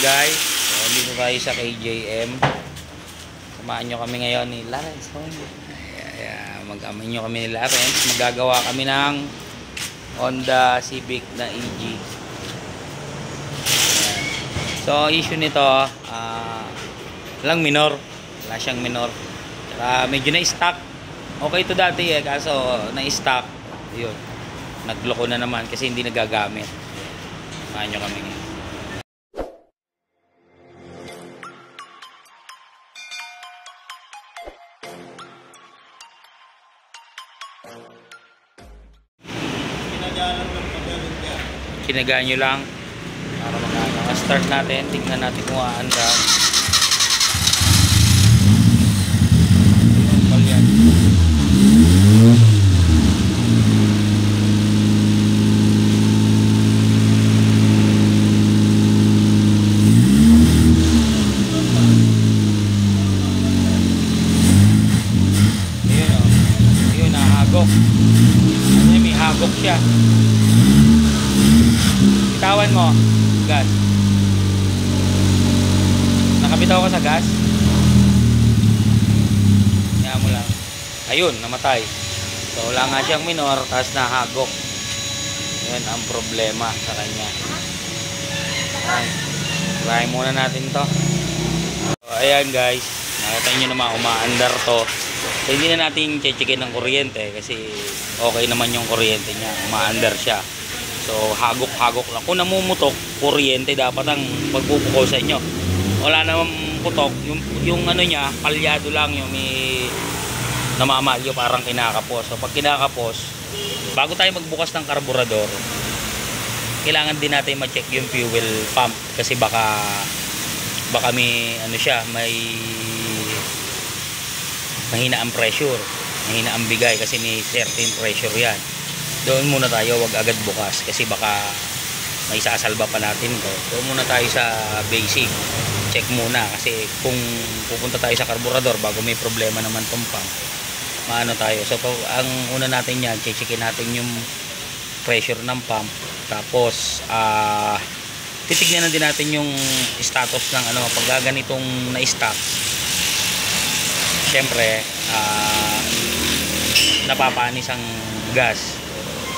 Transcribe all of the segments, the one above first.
guys, so, dito tayo sa KJM. Samahan nyo kami ngayon ni Lawrence. Mag-amin nyo kami ni Lawrence. Magagawa kami ng Honda Civic na EG. So issue nito lang minor. Wala siyang minor. Tsaka medyo na-stock. Okay to dati kaso na-stock. Yun, nagloko na naman kasi hindi nagagamit. Samahan nyo kami ngayon. Kinagaan nyo lang para mag-start natin. Tingnan natin kung aanda. Ayun, nahagok. May hagok siya. Bitawan mo gas. Nakabitaw ka sa gas. Kaya mo lang. Ayun, namatay. So wala nga siyang minor, tapos nahagok. Yun ang problema sa kanya. Ay, try muna natin to. So ayan guys, nakita nyo naman umaandar to. So hindi na natin checkin ng kuryente kasi okay naman yung kuryente niya. Umaandar siya. So hagok-hagok lang. Kung namumutok, kuryente dapat ang magpupukaw sa inyo. Wala namang putok. Yung ano niya, palyado lang yung may namamalyo, parang kinakapos. So pag kinakapos, bago tayo magbukas ng karburador, kailangan din natin ma-check yung fuel pump kasi baka may ano siya, may mahina ang pressure, mahina ang bigay kasi may certain pressure yan. Doon muna tayo, wag agad bukas kasi baka may sasalba pa natin to. Doon muna tayo sa basic. Check muna kasi kung pupunta tayo sa karburador bago may problema naman tong pump, maano tayo. So ang una natin yan, checkin natin yung pressure ng pump. Tapos titignan na din natin yung status ng ano pag ganitong na-stock. Syempre napapanis ang gas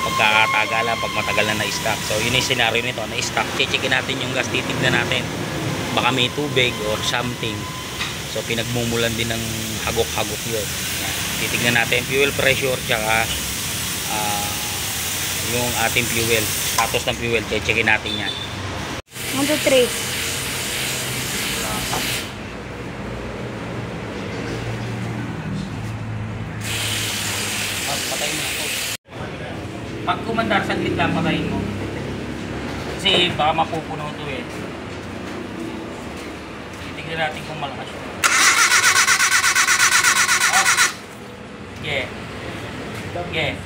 pagkakatagalan, pag matagal na na-stock. So yun yung scenario nito, na-stock. Checkin natin yung gas, titignan natin baka may tubig or something. So pinagmumulan din ng hagok-hagok yun. Titignan natin fuel pressure tsaka yung ating fuel, status ng fuel. Checkin natin yan. 1, 2, 3. Patayin mo ako. Pag kumandar, saglit lang, patayin mo. Kasi baka mapupuno ito eh. Titignan natin kung malakas yun. Oh. Yeah. Yeah.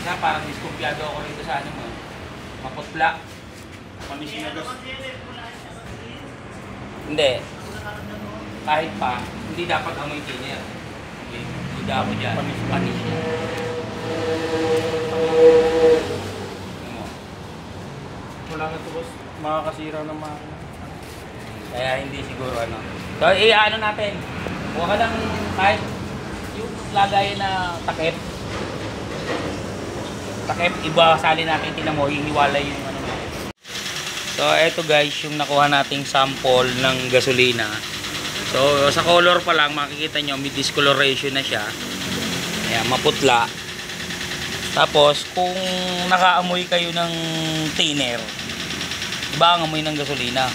Isa parang diskumpiyado ako rito sa ano mo. Maputla. Panisin na gas. Hindi. Kahit pa, hindi dapat amoy thinner. Okay. Hindi ako dyan. Panis siya. Wala nga ito boss. Makakasira ng mga... Kaya hindi siguro ano. So, ano natin. Huwag ka lang kahit yung lagay na takip. Takip, iba sali natin. Tinan mo, hihiwalay yung ano natin. So, eto guys, yung nakuha nating sample ng gasolina. So, sa color pa lang, makikita nyo, may discoloration na siya. Ayan, maputla. Tapos, kung nakaamoy kayo ng thinner, iba ang amoy ng gasolina.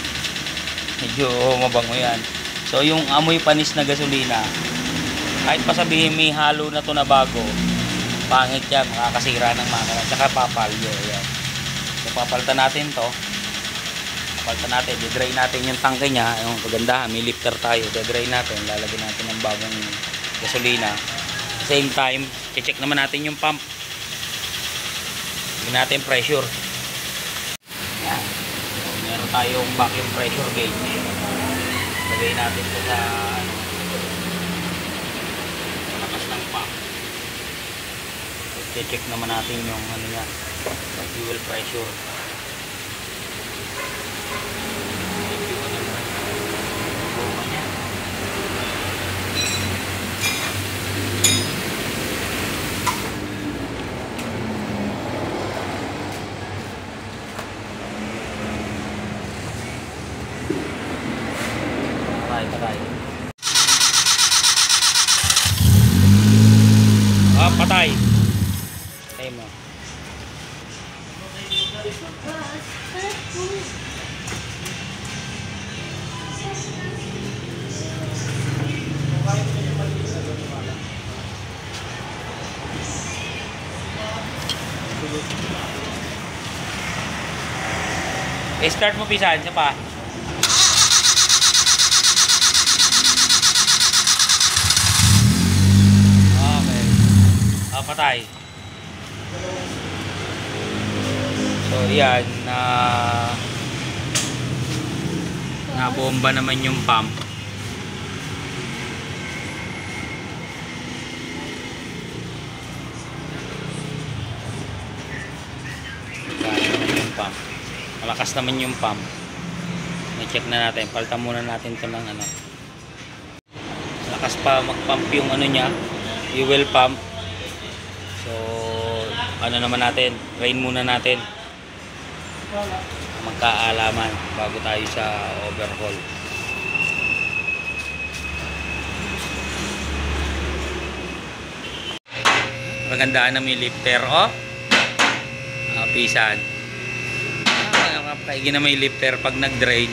Medyo mabango yan. So, yung amoy panis na gasolina, kahit pa sabihin may halo na to na bago, pangit yan, makakasira ng makina. Tsaka papalyo. Ayan. So, papalitan natin to. Papalitan natin, i-dry natin yung tangke niya. Yung kagandahan, may lifter tayo. I-dry natin, lalagyan natin ng bagong gasolina. Same time, i-check naman natin yung pump. Tingnan natin pressure. Yan. So, meron tayong vacuum pressure gauge. Lagay natin ito sa lakas ng i-check naman natin yung ano niya, fuel pressure. Yung ano niya, bomba niya. Patay. Ah, patay. Patay mo. Start mo pisan, siya pa. Patay. So yan, na bomba naman yung pump. Malakas naman yung pump. I-check na natin. Palitan muna natin ito ng ano. Malakas pa mag-pump yung ano niya, fuel pump. So, ano naman natin, rain muna natin. Magkaalaman bago tayo sa overhaul. Magandaan na may lifter, oh. Pisan. Kaigi na may lifter pag nag-drain.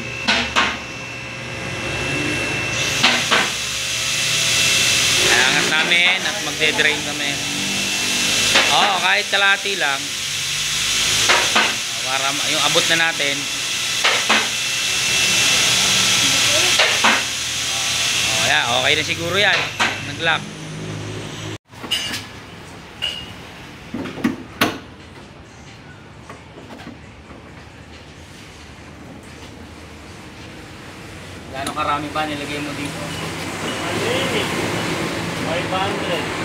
Kailangan namin at magde-drain kami. Oo, kahit kalahati lang. Para yung abot na natin. Yan, okay na siguro yan. Nag-lock. Gaano karami pa nilagay mo dito? 500.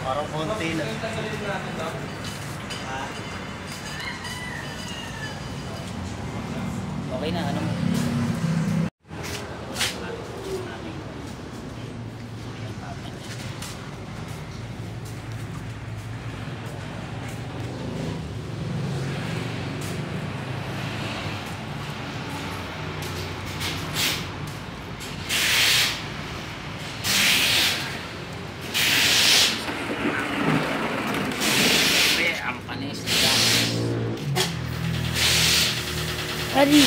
Parang konti na. Okay na, ano mo? Ready.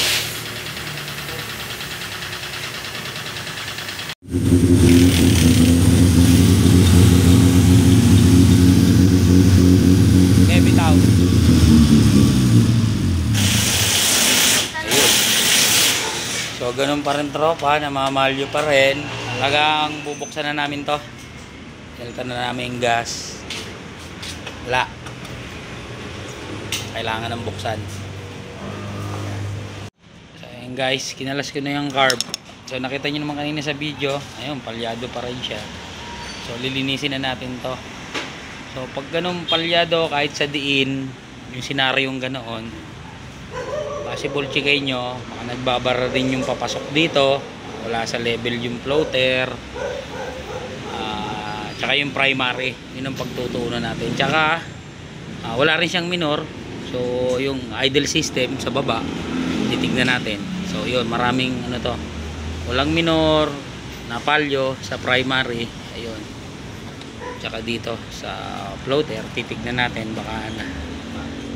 Okay, bitaw. So, ganun pa rin tropa, namamalyo pa rin. Talagang bubuksan na namin to. Salta na namin yung gas. Wala. Kailangan ng buksan. So, ayun guys, kinalas ko na yung carb. So, nakita nyo naman kanina sa video. Ayun, palyado pa rin siya. So, lilinisin na natin to. So, pag ganun palyado, kahit sa diin, yung senaryong ganoon, possible chikay nyo, baka nagbabara rin yung papasok dito. Wala sa level yung floater. Tsaka yung primary, yun ang pagtutuunan natin. Tsaka wala rin siyang minor. So yung idle system sa baba, titignan natin. So yun, maraming ano to, walang minor, napalyo sa primary. Ayun. Tsaka dito sa floater, titignan natin baka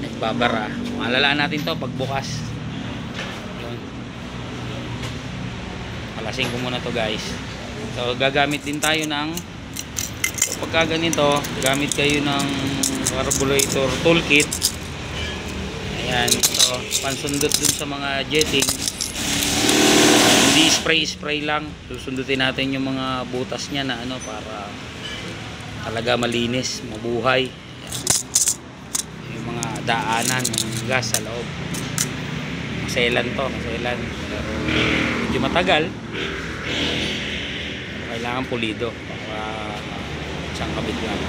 nagbabara. Malalaan natin to pagbukas. Yun. Palasin ko muna to guys. So gagamit din tayo ng, pagka ganito, gamit kayo ng carburetor toolkit. Ayan, ito, pansundot dun sa mga jetting. Hindi spray lang. Susundutin natin yung mga butas niya na ano, para talaga malinis, mabuhay. Yung mga daanan ng gas sa loob. Maselan to, maselan. Pero medyo matagal. Kailangan pulido para isang kabit lang.